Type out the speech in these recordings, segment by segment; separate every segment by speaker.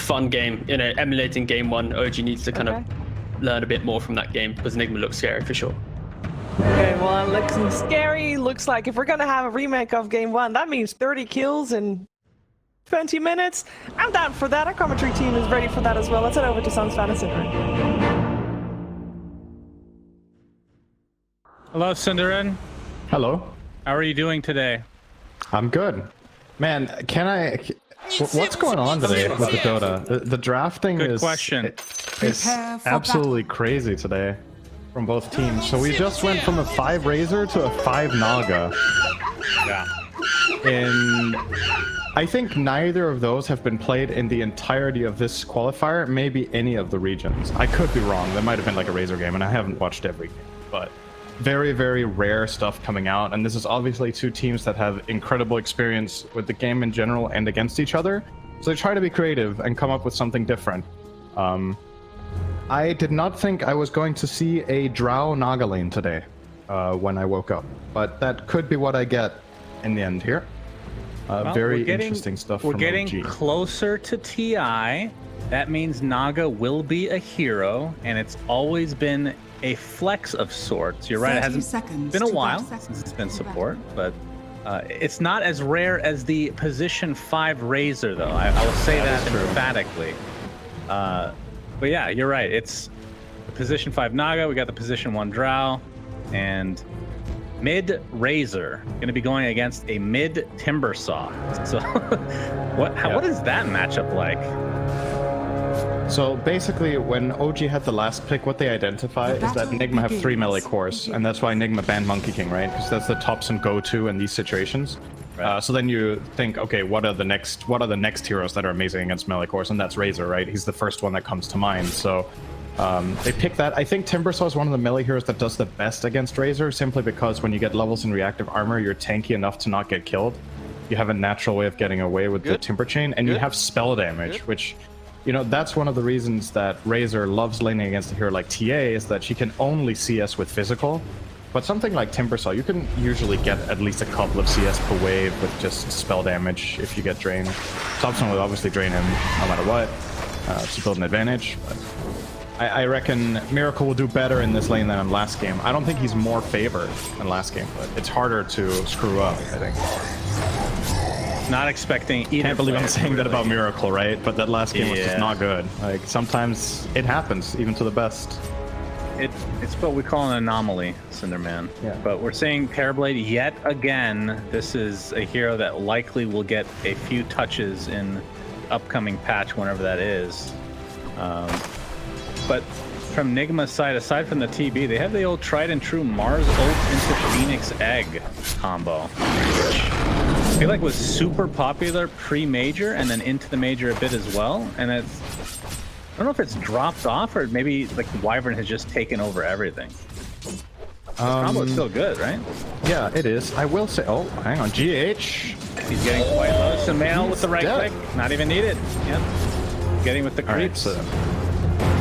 Speaker 1: fun game, emulating game one. OG needs to kind of learn a bit more from that game because Nigma looks scary for sure.
Speaker 2: Okay, well, it looks scary. Looks like if we're gonna have a remake of game one, that means 30 kills in 20 minutes. I'm down for that. Our commentary team is ready for that as well. Let's head over to Sons Fan and Cinderin.
Speaker 3: Hello, Cinderin.
Speaker 4: Hello.
Speaker 3: How are you doing today?
Speaker 4: I'm good. Man, what's going on today with the Dota? The drafting
Speaker 3: Good
Speaker 4: is
Speaker 3: question.
Speaker 4: It's absolutely crazy today from both teams. So we just went from a 5 Razor to a 5 Naga.
Speaker 3: Yeah.
Speaker 4: And I think neither of those have been played in the entirety of this qualifier, maybe any of the regions. I could be wrong. There might have been like a Razor game, and I haven't watched every game. But very, very rare stuff coming out. And this is obviously two teams that have incredible experience with the game in general and against each other. So they try to be creative and come up with something different. I did not think I was going to see a Drow Naga lane today when I woke up. But that could be what I get in the end here. Very interesting stuff from OG.
Speaker 3: We're getting closer to TI. That means Naga will be a hero, and it's always been a flex of sorts. You're right, it hasn't been a while since it's been support, but it's not as rare as the position 5 Razor, though. I will say that emphatically. But yeah, you're right. It's the position 5 Naga, we got the position 1 Drow, and mid Razor going to be going against a mid Timbersaw. So what is that matchup like?
Speaker 4: So basically, when OG had the last pick, what they identify is that Nigma have 3 melee cores, and that's why Nigma banned Monkey King, right? Because that's the Thompson go-to in these situations. Right. So then you think, okay, what are the next heroes that are amazing against melee cores? And that's Razor, right? He's the first one that comes to mind. So they picked that. I think Timbersaw is one of the melee heroes that does the best against Razor, simply because when you get levels in reactive armor, you're tanky enough to not get killed. You have a natural way of getting away with the Timber Chain, and you have spell damage, which, you know, that's one of the reasons that Razor loves laning against a hero like TA, is that she can only CS with physical. But something like Timbersaw, you can usually get at least a couple of CS per wave with just spell damage if you get drained. Thompson will obviously drain him no matter what to build an advantage. But I reckon Miracle will do better in this lane than in last game. I don't think he's more favored than last game, but it's harder to screw up, I think.
Speaker 3: Not expecting either.
Speaker 4: Can't believe I'm saying that about Miracle, right? But that last game was just not good. Like, sometimes it happens, even to the best.
Speaker 3: It's what we call an anomaly, Cinderman. Yeah. But we're seeing Terrorblade yet again. This is a hero that likely will get a few touches in the upcoming patch, whenever that is. But from Nigma's side, aside from the TB, they have the old tried and true Mars ult into Phoenix Egg combo, which I feel like was super popular pre-major and then into the major a bit as well. And it's, I don't know if it's dropped off or maybe like Wyvern has just taken over everything. This combo is still good, right?
Speaker 4: Yeah, it is. I will say, oh, hang on, GH.
Speaker 3: He's getting quite low. Samael with the right click, not even needed. Yep. Getting with the creeps.
Speaker 4: Right,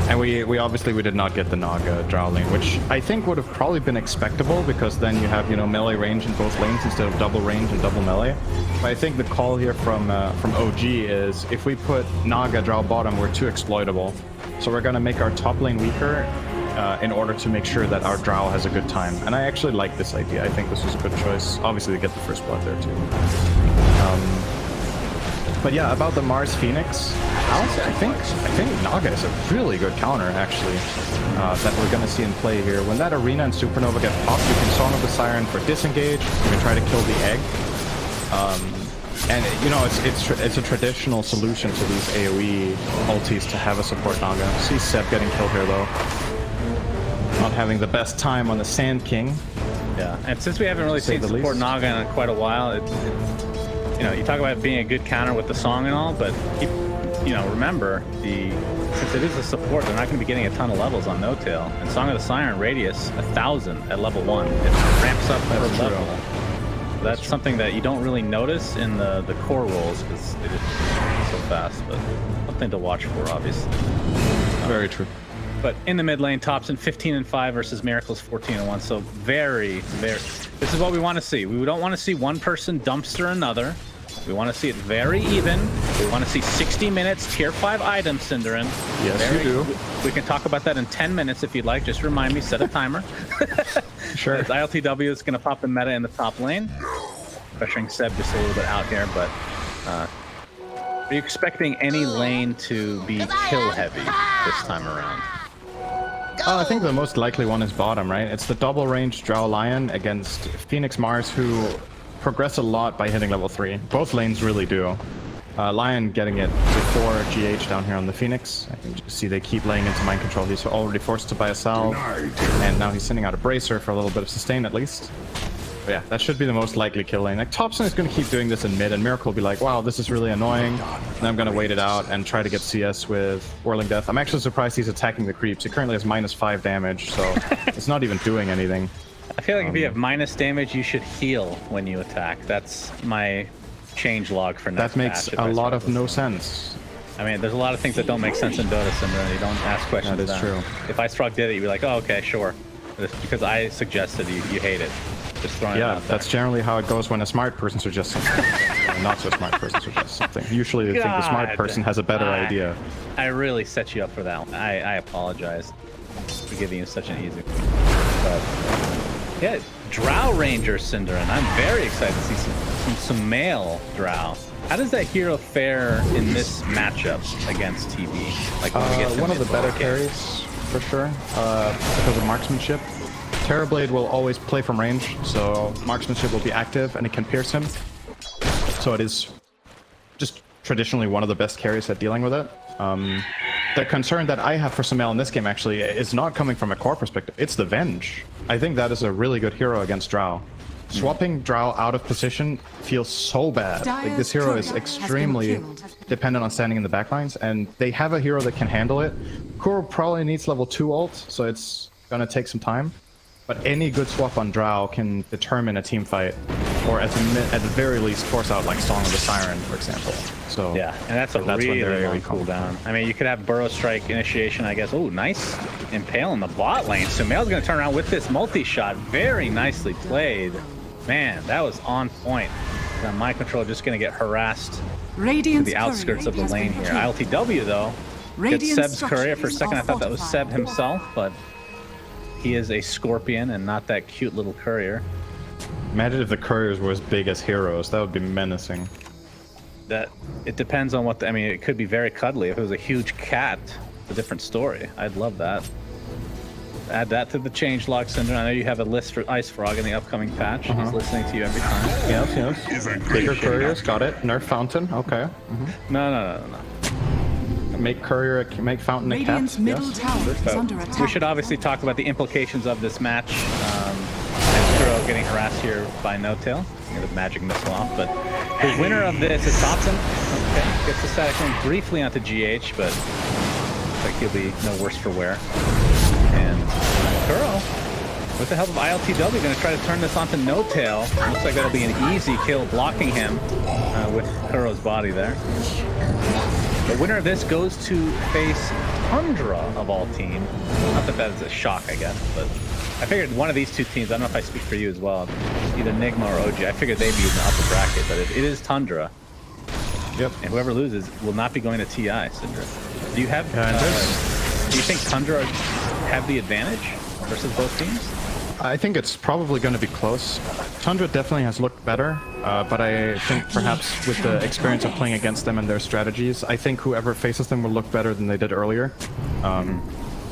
Speaker 4: and we obviously did not get the Naga Drow lane, which I think would have probably been expectable, because then you have, you know, melee range in both lanes instead of double range and double melee. But I think the call here from OG is, if we put Naga Drow bottom, we're too exploitable. So we're gonna make our top lane weaker in order to make sure that our Drow has a good time. And I actually like this idea. I think this was a good choice. Obviously, they get the first blood there too. But yeah, about the Mars Phoenix, I think Naga is a really good counter, actually, that we're going to see in play here. When that Arena and Supernova get popped, you can Song of the Siren for disengage, you can try to kill the egg. And, you know, it's a traditional solution to these AoE ultis to have a support Naga. See Seb getting killed here, though. Not having the best time on the Sand King.
Speaker 3: Yeah, and since we haven't really seen support Naga in quite a while, you know, you talk about being a good counter with the song and all, but remember, since it is a support, they're not going to be getting a ton of levels on N0tail. And Song of the Siren radius 1,000 at level 1. It ramps up per level. So that's something that you don't really notice in the core rolls because it is so fast, but something to watch for, obviously.
Speaker 4: Very true.
Speaker 3: But in the mid lane, Thompson 15-5 versus Miracle's 14-1. So very, very. This is what we want to see. We don't want to see one person dumpster another. We want to see it very even. We want to see 60 minutes, tier 5 items, Cinderin.
Speaker 4: Yes, you do.
Speaker 3: We can talk about that in 10 minutes if you'd like. Just remind me, set a timer.
Speaker 4: Sure.
Speaker 3: ILTW is going to pop the meta in the top lane. Pressuring Seb just a little bit out here, but are you expecting any lane to be kill heavy this time around?
Speaker 4: I think the most likely one is bottom, right? It's the double range Drow Lion against Phoenix Mars, who progress a lot by hitting level 3. Both lanes really do. Lion getting it before GH down here on the Phoenix. I can just see they keep laying into mind control. He's already forced to buy a salve, and now he's sending out a bracer for a little bit of sustain at least. But yeah, that should be the most likely kill lane. Like, Thompson is going to keep doing this in mid, and Miracle will be like, wow, this is really annoying. And I'm going to wait it out and try to get CS with Whirling Death. I'm actually surprised he's attacking the creeps. He currently has -5 damage, so it's not even doing anything.
Speaker 3: I feel like if you have minus damage, you should heal when you attack. That's my change log for next
Speaker 4: That makes a lot of no sense.
Speaker 3: I mean, there's a lot of things that don't make sense in Dota, Cinder, you don't ask questions.
Speaker 4: That is true.
Speaker 3: If Icerock did it, you'd be like, oh, okay, sure. But it's because I suggested you hate it. Just throwing it out there.
Speaker 4: That's generally how it goes when a smart person suggests something. And not so smart person suggests something. Usually they think the smart person has a better idea.
Speaker 3: I really set you up for that one. I apologize for giving you such an easy one. But yeah, Drow Ranger Cinder, and I'm very excited to see some male Drow. How does that hero fare in this matchup against TB? Like when we get to
Speaker 4: one of the better carries, for sure, because of marksmanship. Terrorblade will always play from range, so marksmanship will be active and it can pierce him. So it is just traditionally one of the best carries at dealing with it. The concern that I have for Sumail in this game actually is not coming from a core perspective, it's the Venge. I think that is a really good hero against Drow. Swapping Drow out of position feels so bad. Like, this hero is extremely dependent on standing in the backlines, and they have a hero that can handle it. Kuro probably needs level 2 ult, so it's gonna take some time. But any good swap on Drow can determine a team fight, or at the very least force out like Song of the Siren, for example. So
Speaker 3: yeah, and that's really long cooldown. I mean, you could have Burrow Strike initiation, I guess. Oh, nice impale in the bot lane. Sumail's gonna turn around with this multi-shot. Very nicely played. Man, that was on point. Now my controller just gonna get harassed to the outskirts of the lane here. ILTW though gets Seb's courier. For a second I thought that was Seb himself, but he is a scorpion and not that cute little courier.
Speaker 4: Imagine if the couriers were as big as heroes. That would be menacing.
Speaker 3: That it depends on what I mean, it could be very cuddly. If it was a huge cat, it's a different story. I'd love that. Add that to the change log, Cinder. I know you have a list for Ice Frog in the upcoming patch. He's listening to you every time.
Speaker 4: Yes. Bigger couriers, got it. Nerf Fountain, okay.
Speaker 3: No.
Speaker 4: Make courier, make Fountain a cat. Yes.
Speaker 3: We should obviously talk about the implications of this match. N0tail getting harassed here by N0tail. The magic missile off, but the winner of this is Thompson. Okay, gets the static lane briefly onto GH, but looks like he'll be no worse for wear. And Kuro, with the help of ILTW, going to try to turn this onto N0tail. Looks like that'll be an easy kill, blocking him with Kuro's body there. The winner of this goes to face Tundra of all teams. Not that that is a shock, I guess, but I figured one of these two teams, I don't know if I speak for you as well, either Nigma or OG, I figured they'd be in the upper bracket, but it is Tundra.
Speaker 4: Yep.
Speaker 3: And whoever loses will not be going to TI, Cinder. Do you have, do you think Tundra have the advantage versus both teams?
Speaker 4: I think it's probably going to be close. Tundra definitely has looked better, but I think perhaps with the experience of playing against them and their strategies, I think whoever faces them will look better than they did earlier.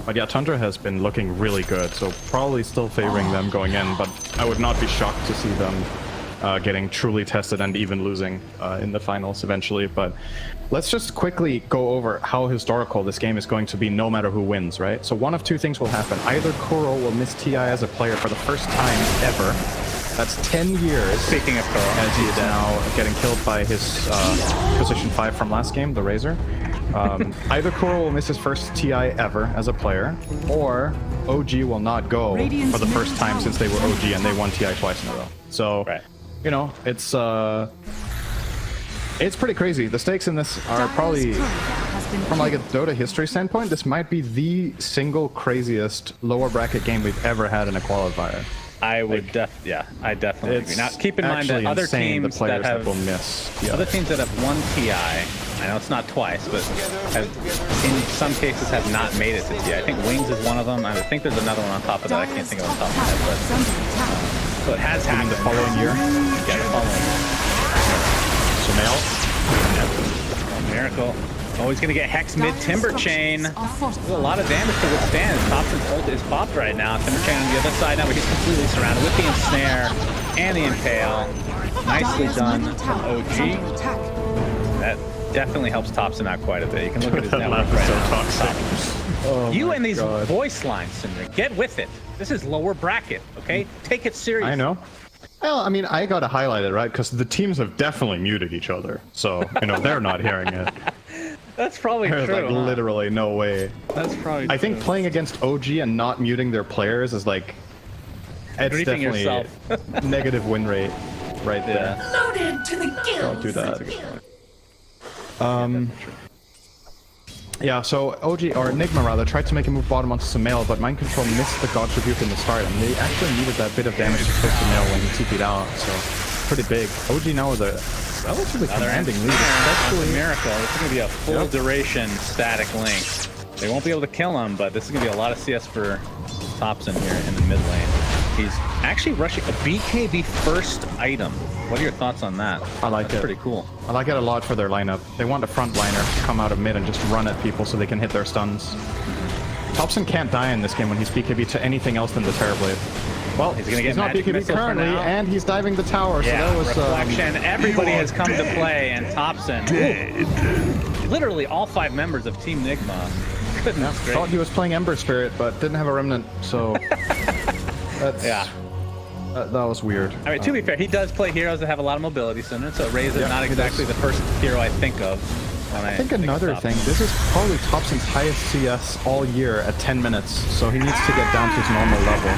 Speaker 4: But yeah, Tundra has been looking really good, so probably still favoring them going in, but I would not be shocked to see them getting truly tested and even losing in the finals eventually. But let's just quickly go over how historical this game is going to be no matter who wins, right? So one of two things will happen. Either Kuro will miss TI as a player for the first time ever. That's 10 years.
Speaker 3: Speaking of Kuro,
Speaker 4: as he is now getting killed by his position 5 from last game, the Razor. Either Kuro will miss his first TI ever as a player, or OG will not go for the first time since they were OG and they won TI twice in a row. So, you know, it's pretty crazy. The stakes in this are probably, from like a Dota history standpoint, this might be the single craziest lower bracket game we've ever had in a qualifier.
Speaker 3: I would I definitely agree. Now keep in mind that other teams that
Speaker 4: will miss.
Speaker 3: Other teams that have won TI, I know it's not twice, but have, in some cases have not made it to TI. I think Wings is one of them. I think there's another one on top of that. I can't think of it on top of my head, but so it has happened.
Speaker 4: The following year?
Speaker 3: Yeah, the following
Speaker 4: year.
Speaker 3: So Miracle. Oh, he's gonna get Hex mid Timber Chain. There's a lot of damage to withstand. Thompson's ult is popped right now. Timber Chain on the other side now, but he's completely surrounded with the Ensnare and the N0tail. Nicely done from OG. That definitely helps Thompson out quite a bit. You can look at his network right now. Oh you and these voice lines, Cinder. Get with it. This is lower bracket, okay? Take it seriously.
Speaker 4: I know. Well, I mean, I gotta highlight it, right? Because the teams have definitely muted each other. So, you know, they're not hearing it.
Speaker 3: That's probably
Speaker 4: There's
Speaker 3: true.
Speaker 4: Like literally no way.
Speaker 3: That's probably
Speaker 4: I think playing against OG and not muting their players is like, it's
Speaker 3: Griefing
Speaker 4: definitely
Speaker 3: yourself.
Speaker 4: negative win rate right there.
Speaker 5: Loaded to the gills.
Speaker 4: Don't do that. Yeah, so OG, or Nigma rather, tried to make a move bottom onto Sumail, but Mind Control missed the God's Rebuke in the start, and they actually needed that bit of damage to kill Sumail when he TP'd out, so pretty big. OG now with a relatively commanding lead,
Speaker 3: especially Miracle. This is going to be a full duration static link. They won't be able to kill him, but this is going to be a lot of CS for Thompson here in the mid lane. He's actually rushing a BKB first item. What are your thoughts on that?
Speaker 4: I like
Speaker 3: That's
Speaker 4: it.
Speaker 3: Pretty cool.
Speaker 4: I like it a lot for their lineup. They want a front liner to come out of mid and just run at people so they can hit their stuns. Thompson can't die in this game when he's BKB to anything else than the Terrorblade. Well,
Speaker 3: he's gonna get
Speaker 4: not BKB currently, and he's diving the tower, so that was...
Speaker 3: Reflection. Everybody has come to play, and Thompson... Literally all 5 members of Team Nigma. Goodness gracious.
Speaker 4: Thought he was playing Ember Spirit, but didn't have a Remnant, so... That's...
Speaker 3: Yeah.
Speaker 4: That was weird.
Speaker 3: I mean, to be fair, he does play heroes that have a lot of mobility, so Raze is not exactly the first hero I think of.
Speaker 4: I think another thing, this is probably Thompson's highest CS all year at 10 minutes, so he needs to get down to his normal level.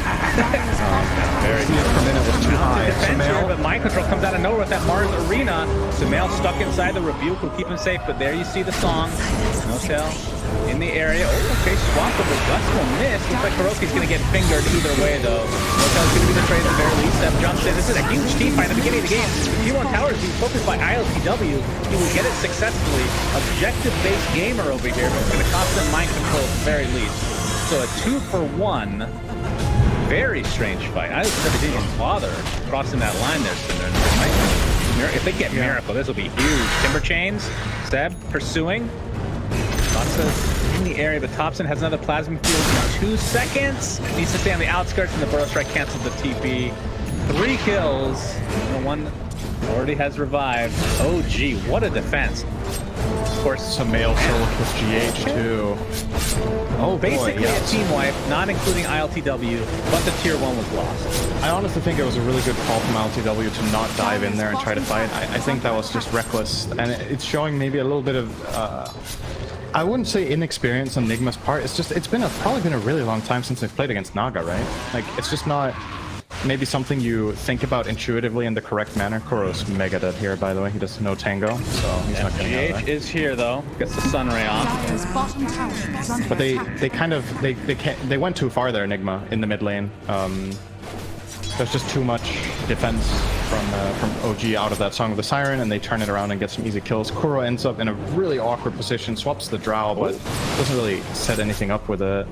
Speaker 4: CS per minute was too high.
Speaker 3: Here, but Mind Control comes out of nowhere with that Mars Arena. Sumail stuck inside the Rebuke will keep him safe, but there you see the song. N0tail in the area. Oh, okay, swappable. Gust will miss. Looks like Kuroki's going to get fingered either way, though. N0tail's going to be the trade at the very least. Seb jumps in. This is a huge team fight at the beginning of the game. The T1 tower is being focused by ILTW. He will get it successfully. Objective-based gamer over here, but it's going to cost them Mind Control at the very least. So a 2-for-1. Very strange fight. I didn't even bother crossing that line there, Cinder. If they get Miracle, this will be huge. Timber Chains. Seb pursuing. Thompson in the area, but Thompson has another Plasma Field in 2 seconds. Needs to stay on the outskirts, and the Burrow Strike cancels the TP. 3 kills. The one already has revived. Oh, gee, what a defense. Of course,
Speaker 4: Sumail solo with GH too.
Speaker 3: Oh, basically a team wipe, not including ILTW, but the tier 1 was lost.
Speaker 4: I honestly think it was a really good call from ILTW to not dive in there and try to fight. I think that was just reckless, and it's showing maybe a little bit of, I wouldn't say inexperience on Nigma's part. It's just, probably been a really long time since they've played against Naga, right? Like, it's just not maybe something you think about intuitively in the correct manner. Kuro's mega dead here, by the way. He does no tango, so he's not gonna know that.
Speaker 3: GH is here though. Gets the sun ray off.
Speaker 4: But they went too far there, Nigma, in the mid lane. There's just too much defense from OG out of that Song of the Siren, and they turn it around and get some easy kills. Kuro ends up in a really awkward position, swaps the Drow, but doesn't really set anything up with it.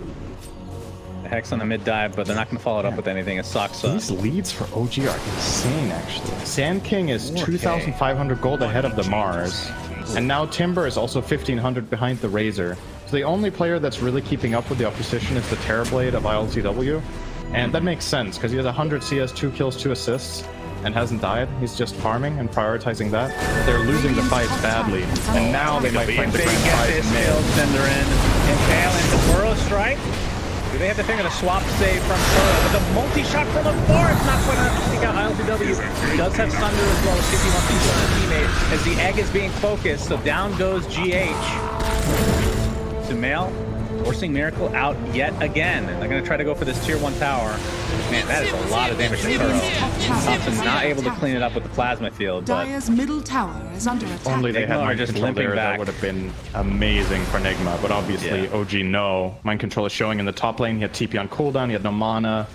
Speaker 3: Hex on the mid dive, but they're not going to follow it up with anything. It sucks.
Speaker 4: These leads for OG are insane, actually. Sand King is 2,500 gold ahead of the Mars, and now Timber is also 1,500 behind the Razor. So the only player that's really keeping up with the opposition is the Terrorblade of ILTW, and that makes sense because he has 100 CS, 2 kills, 2 assists, and hasn't died. He's just farming and prioritizing that. They're losing the fights badly, and now they might find the grand prize in mid.
Speaker 3: Sender in, N0tail into Burrow Strike. Do they have the finger to swap save from Kuro? But the multi-shot from afar is not quite enough to take out ILTW. He does have Thunder as well as 51 people on his teammate as the egg is being focused, so down goes GH. Sumail forcing Miracle out yet again. And they're going to try to go for this tier 1 tower. Man, that is a lot of damage to Kuro. Thompson's not able to clean it up with the plasma field, but
Speaker 5: Dire's middle tower is under attack.
Speaker 4: Only they had Mind
Speaker 3: just
Speaker 4: Control
Speaker 3: limping
Speaker 4: there,
Speaker 3: back.
Speaker 4: that would have been amazing for Nigma, but obviously OG no. Mind Control is showing in the top lane. He had TP on cooldown, he had no mana.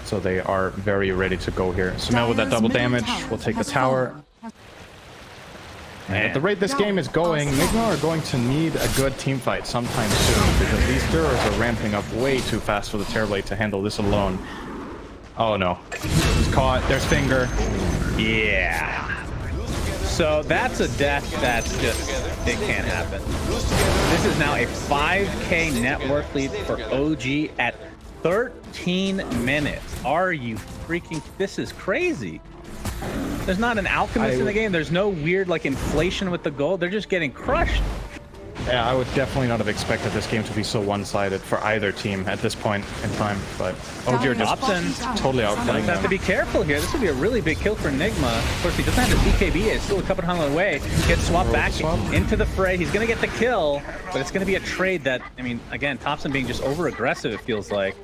Speaker 4: So they are very ready to go here. Sumail with that double damage will take the tower. And at the rate this game is going, Nigma are going to need a good team fight sometime soon because these Stirrers are ramping up way too fast for the Terrorblade to handle this alone. Oh no. He's caught. There's Finger.
Speaker 3: Yeah. So that's a death that's just, it can't happen. This is now a 5K net worth lead for OG at 13 minutes. Are you freaking, this is crazy. There's not an alchemist in the game. There's no weird like inflation with the gold. They're just getting crushed.
Speaker 4: Yeah, I would definitely not have expected this game to be so one-sided for either team at this point in time, but OG are just totally outplaying them.
Speaker 3: Have to be careful here. This would be a really big kill for Nigma. Of course, he doesn't have his BKB. It's still a couple hundred away. Gets swapped back into the fray. He's going to get the kill, but it's going to be a trade that, I mean, again, Thompson being just over-aggressive, it feels like.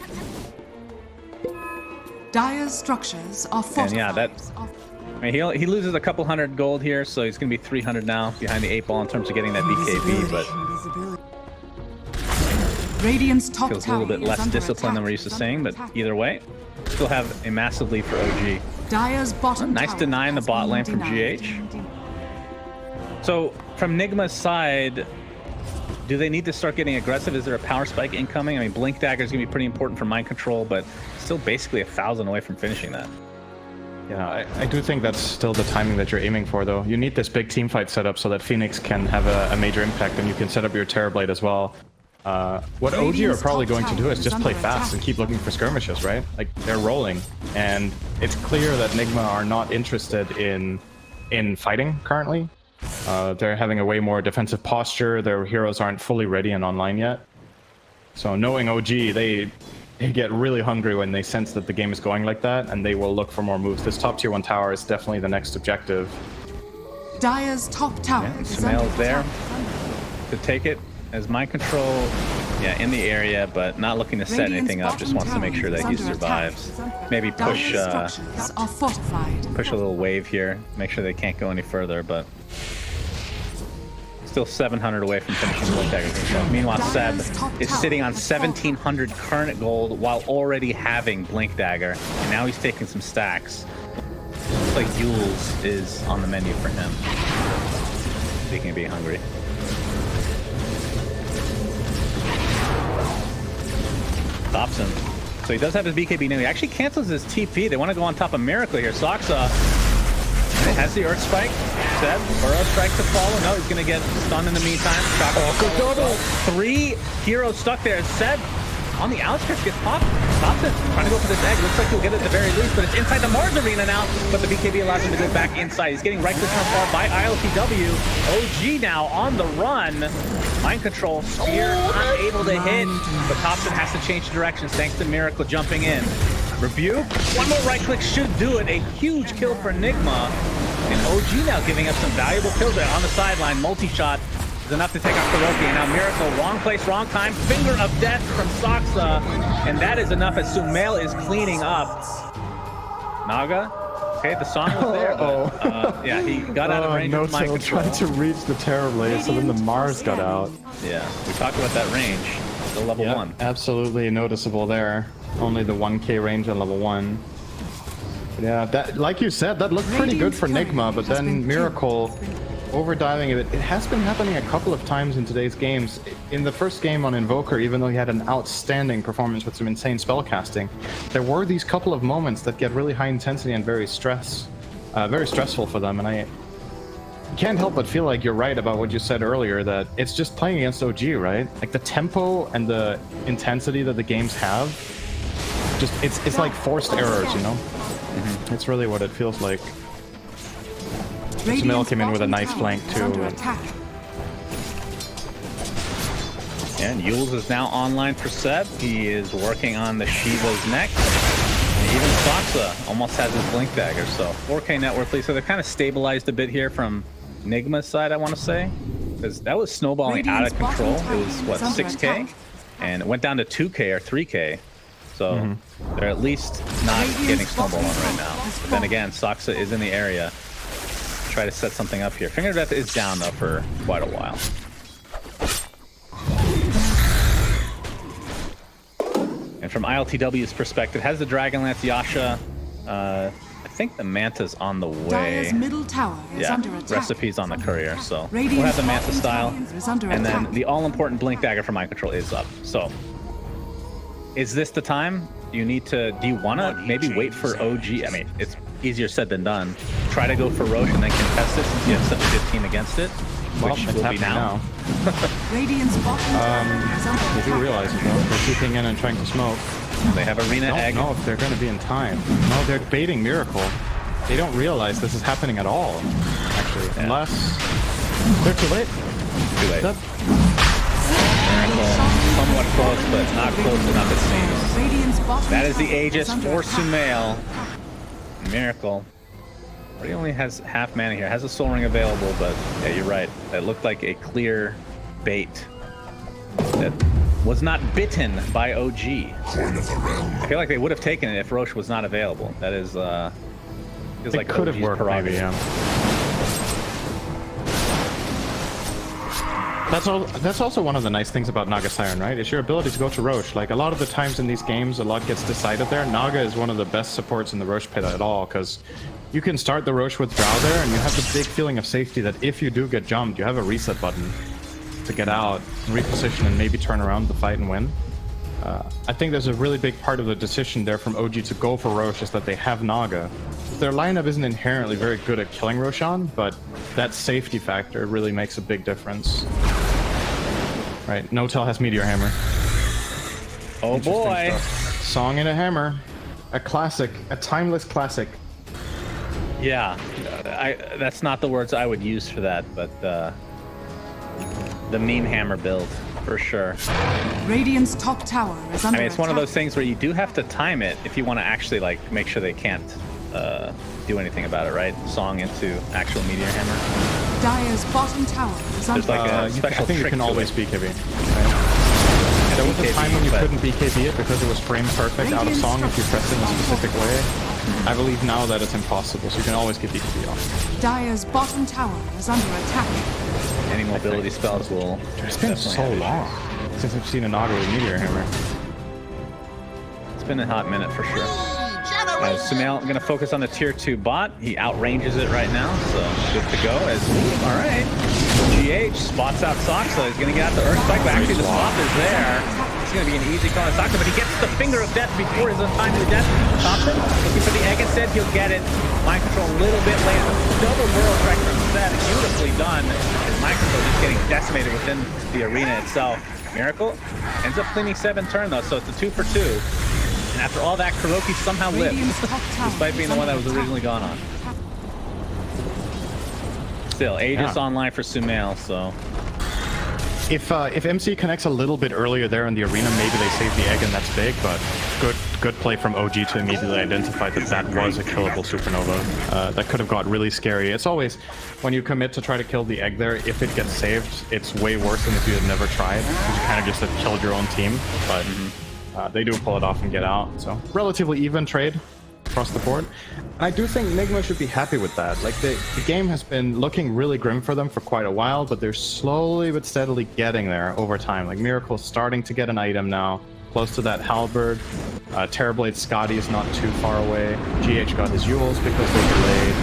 Speaker 5: Dire's structures are fortified.
Speaker 3: And yeah, that... I mean, he loses a couple hundred gold here, so he's going to be 300 now behind the 8 ball in terms of getting that BKB, but
Speaker 5: Radiant's top
Speaker 3: feels a little bit less disciplined than we're used to seeing, but either way, still have a massive lead for OG.
Speaker 5: Dire's bottom
Speaker 3: nice deny in the bot lane from GH. So from Nigma's side, do they need to start getting aggressive? Is there a power spike incoming? I mean, Blink Dagger is going to be pretty important for mind control, but still basically 1,000 away from finishing that.
Speaker 4: Yeah, I do think that's still the timing that you're aiming for, though. You need this big team fight set up so that Phoenix can have a major impact, and you can set up your Terrorblade as well. What OG are probably going to do is just play fast and keep looking for skirmishes, right? Like, they're rolling, and it's clear that Nigma are not interested in fighting currently. They're having a way more defensive posture. Their heroes aren't fully ready and online yet. So knowing OG, they get really hungry when they sense that the game is going like that, and they will look for more moves. This top tier 1 tower is definitely the next objective.
Speaker 5: Dire's top tower.
Speaker 3: Yeah, Sumail's there to take it as mind control. Yeah, in the area, but not looking to set anything up. Just wants to make sure that he survives. Maybe push a little wave here. Make sure they can't go any further, but still 700 away from finishing Blink Dagger himself. Meanwhile, Seb is sitting on 1,700 current gold while already having Blink Dagger, and now he's taking some stacks. Looks like Yules is on the menu for him. Speaking of being hungry. Stops him. So he does have his BKB now. He actually cancels his TP. They want to go on top of Miracle here. Soxa has the Earth Spike. Seb, Burrow Strike to follow. No, he's going to get stunned in the meantime. Three heroes stuck there. Seb on the outskirts gets popped. Thompson trying to go for this egg. Looks like he'll get it at the very least, but it's inside the Mars Arena now. But the BKB allows him to go back inside. He's getting right click from far by ILTW. OG now on the run. Mind control. Spear unable to hit, but Thompson has to change directions thanks to Miracle jumping in. Rebuke. One more right click should do it. A huge kill for Nigma. And OG now giving up some valuable kills there on the sideline. Multi-shot is enough to take out Kuroki. And now Miracle, wrong place, wrong time. Finger of death from Soxa. And that is enough as Sumail is cleaning up. Naga. Okay, the song was there, but yeah, he got out of range of mind control.
Speaker 4: Tried to reach the Terrorblade, so then the Mars got out.
Speaker 3: Yeah, we talked about that range. Still level 1.
Speaker 4: Absolutely noticeable there. Only the 1k range on level 1. Yeah, that, like you said, that looked pretty good for Nigma, but then Miracle overdiving it. It has been happening a couple of times in today's games. In the first game on Invoker, even though he had an outstanding performance with some insane spellcasting, there were these couple of moments that get really high intensity and very stressful for them, and I can't help but feel like you're right about what you said earlier, that it's just playing against OG, right? Like the tempo and the intensity that the games have, just it's like forced errors, you know? It's really what it feels like. Sumail came in with a nice flank too.
Speaker 3: And Yules is now online for Seb. He is working on the Shiva's next. And even Soxa almost has his Blink Dagger, so 4k net worth lead. So they're kind of stabilized a bit here from Nigma's side, I want to say. Because that was snowballing out of control. It was, what, 6k? And it went down to 2k or 3k. So they're at least not getting snowballed on right now. But then again, Soxa is in the area. Try to set something up here. Finger of Death is down though for quite a while. And And from ILTW's perspective, has the Dragonlance Yasha. I think the Manta's on the way.
Speaker 5: Dire's middle tower is under attack.
Speaker 3: Recipe's on the courier, so
Speaker 5: Radiant's
Speaker 3: we'll have the
Speaker 5: bottom
Speaker 3: Manta style.
Speaker 5: tower is under
Speaker 3: And then
Speaker 5: attack.
Speaker 3: the all-important Blink Dagger for Mind Control is up. So, is this the time? Do you want to maybe wait for OG? I mean, it's easier said than done. Try to go for Roche and then contest it since you have such a good team against it.
Speaker 4: Well,
Speaker 3: Which
Speaker 4: it's
Speaker 3: will be
Speaker 4: happening
Speaker 3: now.
Speaker 5: Radiant's bottom tower is under
Speaker 4: They do
Speaker 5: attack.
Speaker 4: realize it, though. They're keeping in and trying to smoke.
Speaker 3: They have Arena
Speaker 4: I
Speaker 3: Egg.
Speaker 4: don't know if they're going to be in time. No, they're baiting Miracle. They don't realize this is happening at all, actually.
Speaker 3: Yeah.
Speaker 4: Unless they're too late.
Speaker 3: Too late.
Speaker 4: That-
Speaker 3: Miracle, somewhat close, but not close enough it seems.
Speaker 5: Radiant's bottom
Speaker 3: That is the
Speaker 5: tower
Speaker 3: Aegis
Speaker 5: under
Speaker 3: for
Speaker 5: attack.
Speaker 3: Sumail. Miracle. He only has half mana here. Has a Soul Ring available, but yeah, you're right. That looked like a clear bait that was not bitten by OG. I feel like they would have taken it if Roche was not available. That is, feels
Speaker 4: It
Speaker 3: like
Speaker 4: could have
Speaker 3: OG's
Speaker 4: worked, maybe,
Speaker 3: prerogative.
Speaker 4: yeah. That's also one of the nice things about Naga Siren, right? Is your ability to go to Roche. Like, a lot of the times in these games, a lot gets decided there. Naga is one of the best supports in the Roche pit at all, because you can start the Roche with Drow there, and you have the big feeling of safety that if you do get jumped, you have a reset button to get out, reposition, and maybe turn around the fight and win. I think there's a really big part of the decision there from OG to go for Roche is that they have Naga. Their lineup isn't inherently very good at killing Roshan, but that safety factor really makes a big difference. Right, N0tail has Meteor Hammer.
Speaker 3: Oh
Speaker 4: Interesting
Speaker 3: boy.
Speaker 4: stuff. Song and a Hammer. A classic, a timeless classic.
Speaker 3: Yeah, that's not the words I would use for that, but the meme hammer build for sure.
Speaker 5: Radiant's top tower is under
Speaker 3: I mean, it's one of
Speaker 5: attack.
Speaker 3: those things where you do have to time it if you want to actually like make sure they can't do anything about it, right? Song into actual meteor hammer.
Speaker 5: Dire's bottom tower is under
Speaker 3: There's like a
Speaker 4: I
Speaker 3: special
Speaker 4: think you
Speaker 3: trick
Speaker 4: can
Speaker 3: to
Speaker 4: always
Speaker 3: it.
Speaker 4: BKB. Right? There was a
Speaker 3: BKB,
Speaker 4: time when you
Speaker 3: but-
Speaker 4: couldn't BKB it because it was frame perfect out of song if you pressed it in a specific way. I believe now that it's impossible, so you can always get BKB off.
Speaker 5: Dire's bottom tower is under attack.
Speaker 3: Any mobility spells will.
Speaker 4: It's been so long since I've seen a Naga with Meteor Hammer.
Speaker 3: It's been a hot minute for sure. Sumail going to focus on the tier 2 bot. He outranges it right now, so good to go. All right. GH spots out Soxa. He's going to get out the Earthspike, but actually the swap is there. It's going to be an easy call on Soxa, but he gets the Finger of Death before his untimely death. Thompson looking for the egg instead. He'll get it. Mind control a little bit later. Double World Trek from Seth. Beautifully done. His mind control just getting decimated within the arena itself. Miracle ends up cleaning 7 turn though, so it's a 2 for 2. And after all that, Kuroki somehow lived,
Speaker 5: Radiant's top tower
Speaker 3: despite being the one that was originally gone on. Still, Aegis
Speaker 4: Yeah.
Speaker 3: online for Sumail, so
Speaker 4: If MC connects a little bit earlier there in the arena, maybe they save the egg and that's big, but good play from OG to immediately identify that that was a killable supernova. That could have got really scary. It's always, when you commit to try to kill the egg there, if it gets saved, it's way worse than if you had never tried, because you kind of just have killed your own team, but they do pull it off and get out, so relatively even trade across the board. And I do think Nigma should be happy with that. Like, the game has been looking really grim for them for quite a while, but they're slowly but steadily getting there over time. Like, Miracle's starting to get an item now, close to that halberd. Terrorblade Scotty is not too far away. GH got his Yules because they're delayed.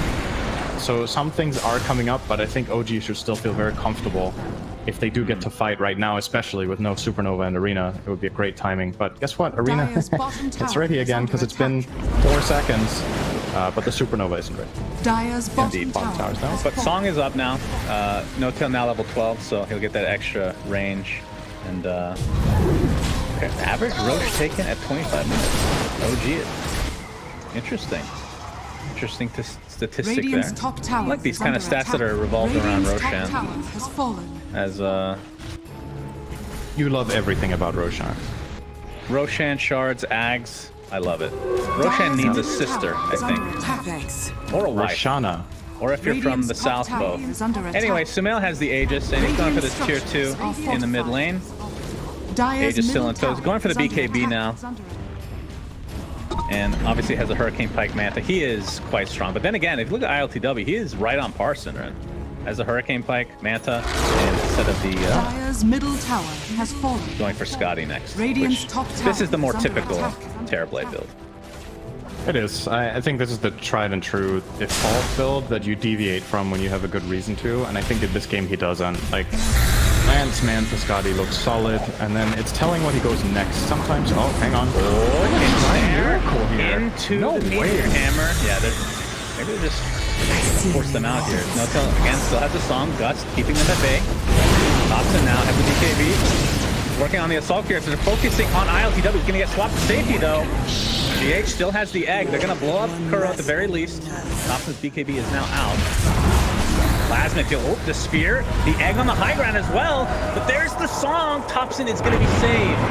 Speaker 4: So some things are coming up, but I think OG should still feel very comfortable if they do get to fight right now, especially with no Supernova and Arena. It would be a great timing. But guess what? Arena,
Speaker 5: Dire's bottom
Speaker 4: it's
Speaker 5: tower
Speaker 4: ready
Speaker 5: is
Speaker 4: again
Speaker 5: under
Speaker 4: because it's been
Speaker 5: attack.
Speaker 4: 4 seconds, but the Supernova isn't ready.
Speaker 5: Dire's bottom
Speaker 3: Indeed,
Speaker 5: tower
Speaker 4: tower's down.
Speaker 5: is
Speaker 3: but
Speaker 5: fallen.
Speaker 3: Song is up now. N0tail now level 12, so he'll get that extra range. And okay, average Roche taken at 25 minutes. OG it. Interesting. Interesting statistic
Speaker 5: Radiant's
Speaker 3: there.
Speaker 5: top tower
Speaker 3: I like these
Speaker 5: is
Speaker 3: kind of
Speaker 5: under
Speaker 3: stats that
Speaker 5: attack.
Speaker 3: are revolved around
Speaker 5: Radiant's top
Speaker 3: Roshan.
Speaker 5: tower has fallen.
Speaker 3: As
Speaker 4: You love everything about Roshan.
Speaker 3: Roshan shards, Ags. I love it. Roshan
Speaker 5: Dire's
Speaker 3: needs a
Speaker 5: middle
Speaker 3: sister,
Speaker 5: tower
Speaker 3: I
Speaker 5: is under
Speaker 3: think.
Speaker 5: attack.
Speaker 3: Or a wife.
Speaker 4: Roshana.
Speaker 3: Or if you're from
Speaker 5: Radiant's
Speaker 3: the
Speaker 5: top
Speaker 3: south,
Speaker 5: tower
Speaker 3: both.
Speaker 5: is under attack.
Speaker 3: Anyway, Sumail has the Aegis, and he's going for this tier 2
Speaker 5: Radiant
Speaker 3: in the mid
Speaker 5: structures
Speaker 3: lane.
Speaker 5: Dire's
Speaker 3: Aegis still
Speaker 5: middle
Speaker 3: in tow. He's
Speaker 5: tower
Speaker 3: going for the
Speaker 5: is under
Speaker 3: BKB
Speaker 5: attack.
Speaker 3: now.
Speaker 5: Is under attack.
Speaker 3: And obviously has a Hurricane Pike Manta. He is quite strong. But then again, if you look at ILTW, he is right on par, Synderen. Has a Hurricane Pike, Manta, and instead of the
Speaker 5: Dire's middle tower has fallen.
Speaker 3: going for Scotty next.
Speaker 5: Radiant's
Speaker 3: which-
Speaker 5: top tower
Speaker 3: this is the more
Speaker 5: is under
Speaker 3: typical
Speaker 5: attack.
Speaker 3: Terrorblade build.
Speaker 4: It is. I think this is the tried and true default build that you deviate from when you have a good reason to, and I think in this game he doesn't. Like, Lance Man for Scotty looks solid, and then it's telling what he goes next. Sometimes, oh, hang on. Miracle here.
Speaker 3: Into
Speaker 4: No
Speaker 3: the
Speaker 4: way.
Speaker 3: meteor hammer. Yeah, maybe they're just force them out here. N0tail again still has the song. Gust keeping them at bay. Thompson now has the BKB. Working on the assault gear, so they're focusing on ILTW. He's gonna get swapped to safety though. GH still has the egg. They're gonna blow up Kuro at the very least. Thompson's BKB is now out. Plasma kill. Oh, the spear. The egg on the high ground as well. But there's the song. Thompson is gonna be saved.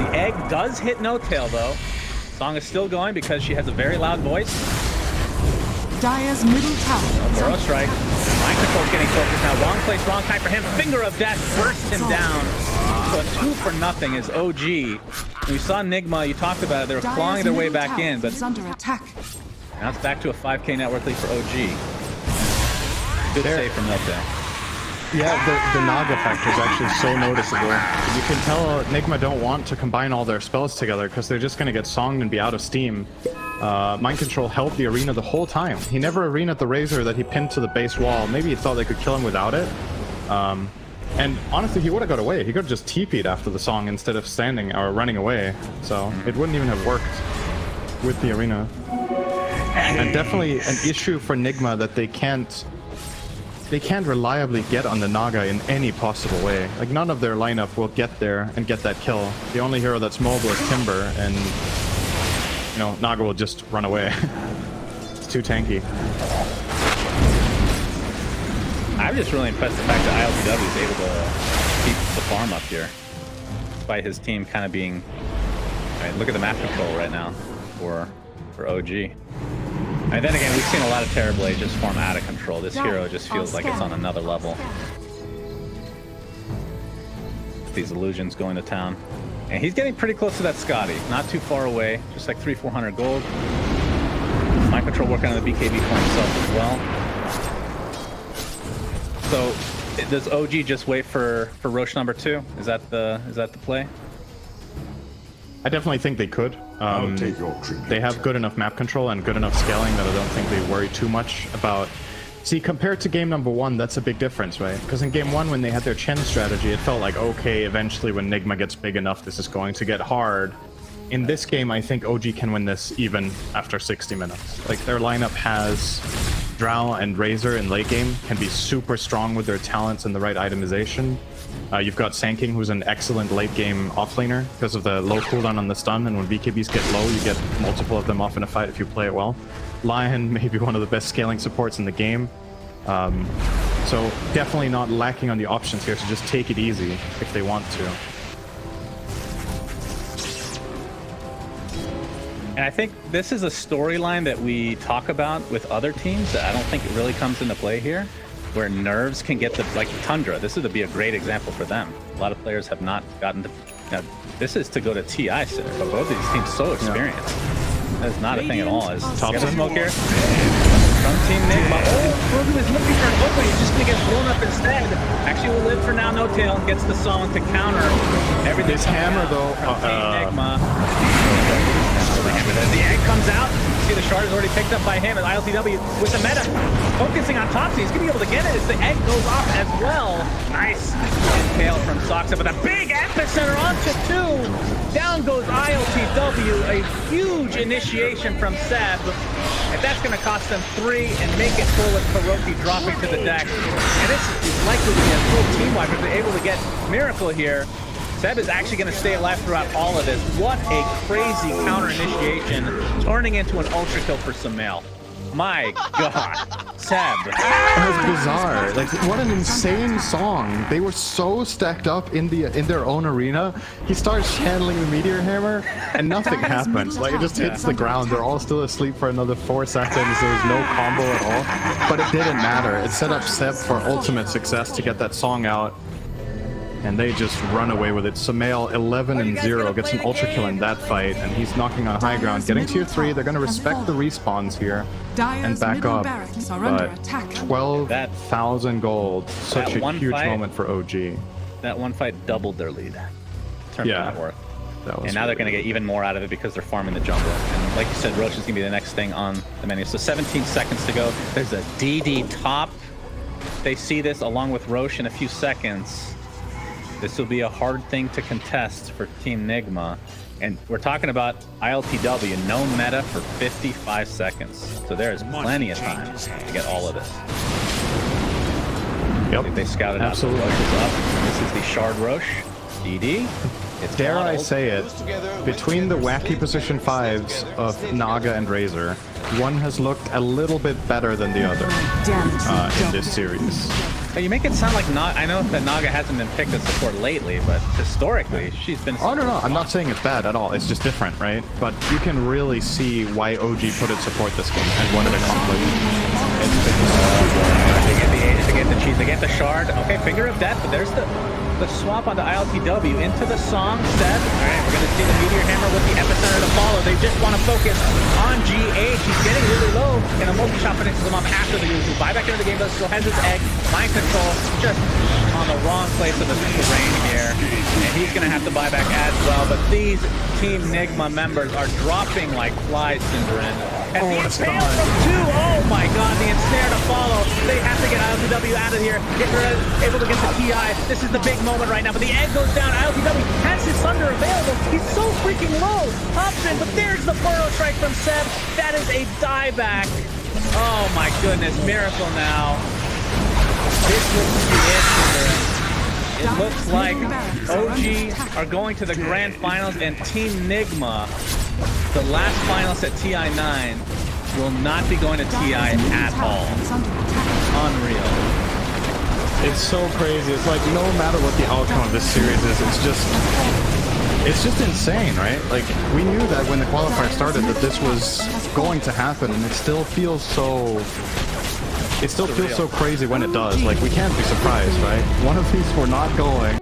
Speaker 3: The egg does hit N0tail though. Song is still going because she has a very loud voice.
Speaker 5: Dire's middle tower.
Speaker 3: Burrow strike. Mind control's getting focused now. Wrong place, wrong time for him. Finger of death bursts him down. So a 2 for nothing is OG. When we saw Nigma, you talked about it, they were clawing their way back in, but
Speaker 5: is under attack.
Speaker 3: now it's back to a 5k network lead for OG. Good save from N0tail.
Speaker 4: Yeah, the Naga factor is actually so noticeable. You can tell Nigma don't want to combine all their spells together because they're just going to get songed and be out of steam. Mind Control held the arena the whole time. He never arenaed the Razor that he pinned to the base wall. Maybe he thought they could kill him without it. And honestly, he would have got away. He could have just TP'd after the song instead of standing or running away. So it wouldn't even have worked with the arena. And definitely an issue for Nigma that they can't reliably get on the Naga in any possible way. Like, none of their lineup will get there and get that kill. The only hero that's mobile is Timber, and, you know, Naga will just run away. It's too tanky.
Speaker 3: I'm just really impressed the fact that ILTW is able to keep the farm up here, despite his team kind of being... I mean, look at the map control right now for OG. And then again, we've seen a lot of Terrorblade just form out of control. This hero just feels like it's on another level. These illusions going to town. And he's getting pretty close to that Scotty. Not too far away. Just like 300-400 gold. Mind control working on the BKB for himself as well. So, does OG just wait for Roche number 2? Is that the play?
Speaker 4: I definitely think they could. They have good enough map control and good enough scaling that I don't think they worry too much about... See, compared to game number 1, that's a big difference, right? Because in game 1, when they had their Chen strategy, it felt like, okay, eventually when Nigma gets big enough, this is going to get hard. In this game, I think OG can win this even after 60 minutes. Like, their lineup has Drow and Razor in late game, can be super strong with their talents and the right itemization. You've got Sanking, who's an excellent late game offlaner because of the low cooldown on the stun, and when BKBs get low, you get multiple of them off in a fight if you play it well. Lion may be one of the best scaling supports in the game. So definitely not lacking on the options here, so just take it easy if they want to.
Speaker 3: And I think this is a storyline that we talk about with other teams that I don't think it really comes into play here, where nerves can get the, like Tundra, this would be a great example for them. A lot of players have not gotten to, this is to go to TI center, but both of these teams so experienced. That is not a thing at all. Is get a smoke here. From Team Nigma. Oh, Ruby was looking for an opening. He's just going to get blown up instead. Actually, will live for now. N0tail gets the song to counter everything.
Speaker 4: This hammer, though,
Speaker 3: from Team Nigma. As the egg comes out, see the shard is already picked up by him, and ILTW with the meta focusing on Topsy. He's going to be able to get it as the egg goes off as well. Nice tail from Soxa, but a big epicenter onto 2. Down goes ILTW, a huge initiation from Seb. And that's going to cost them 3 and make it full with Kuroki dropping to the deck. And this is likely to be a full team wipe if they're able to get Miracle here. Seb is actually going to stay alive throughout all of this. What a crazy counter initiation, turning into an ultra kill for Sumail. My God, Seb.
Speaker 4: It was bizarre. Like, what an insane song. They were so stacked up in their own arena. He starts channeling the meteor hammer, and nothing happens. Like, it just hits the ground. They're all still asleep for another 4 seconds. There was no combo at all. But it didn't matter. It set up Seb for ultimate success to get that song out. and they just run away with it. Sumail 11-0 gets an ultra kill in that fight, and he's knocking on high ground, getting tier 3. They're going to respect the respawns here and back up. But 12,000 gold, such a huge moment for OG.
Speaker 3: That one fight doubled their lead in terms of net worth. And now they're going to get even more out of it because they're farming the jungle. And like you said, Roche is going to be the next thing on the menu. So 17 seconds to go. There's a DD top. They see this along with Roche in a few seconds. This will be a hard thing to contest for Team Nigma. And we're talking about ILTW, no meta for 55 seconds. So there is plenty of time to get all of this.
Speaker 4: Yep.
Speaker 3: They scouted out.
Speaker 4: Absolutely.
Speaker 3: Roche is up. This is the Shard Roche. DD.
Speaker 4: Dare I say it, between the wacky position 5s of Naga and Razor, one has looked a little bit better than the other in this series.
Speaker 3: But you make it sound like I know that Naga hasn't been picked as support lately, but historically she's been.
Speaker 4: Oh no, I'm not saying it's bad at all. It's just different, right? But you can really see why OG put it support this game and what it accomplished.
Speaker 3: They get the cheese, they get the shard. Okay, finger of death, but there's the swap on the ILTW into the song set. Alright, we're gonna see the Meteor Hammer with the epicenter to follow. They just want to focus on GH. He's getting really low, and a multi-shot finishes him off after the use. Buyback into the game, though, still has his egg. Mind control, just on the wrong place of the terrain here. And he's gonna have to buy back as well. But these Team Nigma members are dropping like flies, Cinderin. And the ensnare from 2, oh my god, the ensnare to follow. They have to get ILTW out of here. If they're able to get the TI, this is the big moment right now. But the egg goes down. ILTW has his thunder available. He's so freaking low. Option, but there's the burrow strike from Seb. That is a dieback. Oh my goodness, miracle now. This looks to be it, Cinderin. It looks like OG are going to the grand finals, and Team Nigma, the last finalist at TI9, will not be going to TI at all. Unreal.
Speaker 4: It's so crazy. It's like no matter what the outcome of this series is, it's just insane, right? Like we knew that when the qualifier started that this was going to happen, and it still feels so. It still feels so crazy when it does. Like we can't be surprised, right? One of these we're not going.